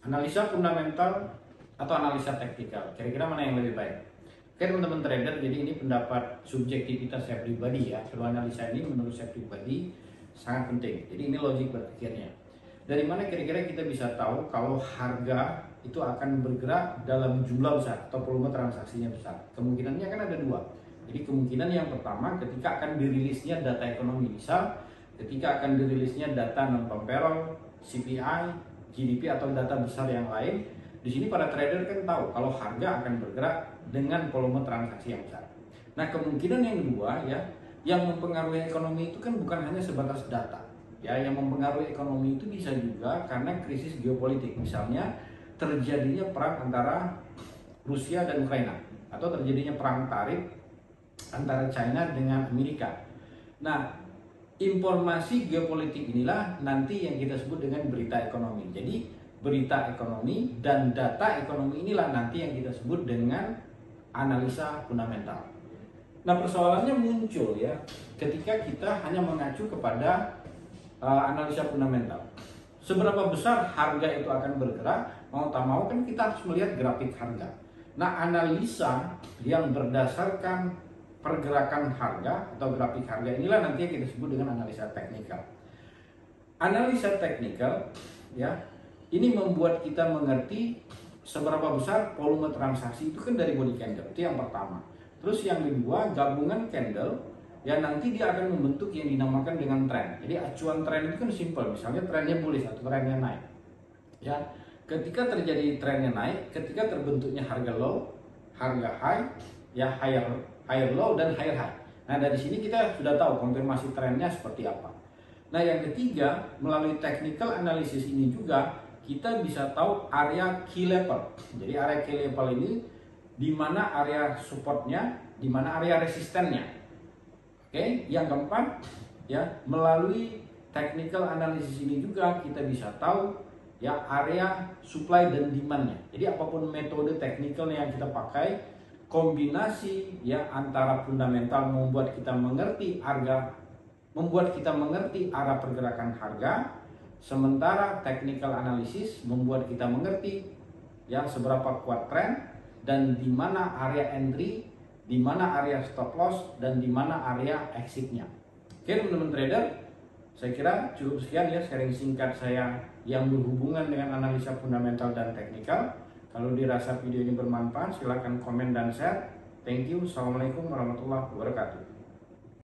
Analisa fundamental atau analisa teknikal, kira-kira mana yang lebih baik? Oke teman-teman trader, jadi ini pendapat subjektivitas saya pribadi ya. Kalau analisa ini menurut saya pribadi sangat penting. Jadi ini logik berpikirnya. Dari mana kira-kira kita bisa tahu kalau harga itu akan bergerak dalam jumlah besar atau volume transaksinya besar? Kemungkinannya kan ada dua. Jadi kemungkinan yang pertama ketika akan dirilisnya data ekonomi, misal ketika akan dirilisnya data non-farm payroll, CPI, GDP atau data besar yang lain. Di sini para trader kan tahu kalau harga akan bergerak dengan volume transaksi yang besar. Nah, kemungkinan yang kedua ya, yang mempengaruhi ekonomi itu kan bukan hanya sebatas data. Ya, yang mempengaruhi ekonomi itu bisa juga karena krisis geopolitik. Misalnya terjadinya perang antara Rusia dan Ukraina atau terjadinya perang tarif antara China dengan Amerika. Nah, informasi geopolitik inilah nanti yang kita sebut dengan berita ekonomi. Jadi berita ekonomi dan data ekonomi inilah nanti yang kita sebut dengan analisa fundamental. Nah, persoalannya muncul ya ketika kita hanya mengacu kepada analisa fundamental. Seberapa besar harga itu akan bergerak, mau tak mau kan kita harus melihat grafik harga. Nah, analisa yang berdasarkan pergerakan harga atau grafik harga inilah nanti yang kita sebut dengan analisa teknikal. Analisa teknikal ya, ini membuat kita mengerti seberapa besar volume transaksi itu kan dari body candle, itu yang pertama. Terus yang kedua, gabungan candle ya nanti dia akan membentuk yang dinamakan dengan tren. Jadi acuan tren itu kan simple, misalnya trennya bullish atau trennya naik. Ya, ketika terjadi trennya naik, ketika terbentuknya harga low, harga high, ya higher low dan higher high. Nah, dari sini kita sudah tahu konfirmasi trennya seperti apa. Nah, yang ketiga, melalui technical analysis ini juga kita bisa tahu area key level. Jadi area key level ini di mana area supportnya, di mana area resistennya. Oke, yang keempat ya, melalui technical analysis ini juga kita bisa tahu ya area supply dan demandnya. Jadi apapun metode technical yang kita pakai, kombinasi ya antara fundamental membuat kita mengerti harga, membuat kita mengerti arah pergerakan harga, sementara technical analysis membuat kita mengerti ya seberapa kuat tren dan di mana area entry, di mana area stop loss dan di mana area exitnya. Oke teman-teman trader, saya kira cukup sekian ya sharing singkat saya yang berhubungan dengan analisa fundamental dan teknikal. Kalau dirasa video ini bermanfaat, silahkan komen dan share. Thank you. Assalamualaikum warahmatullahi wabarakatuh.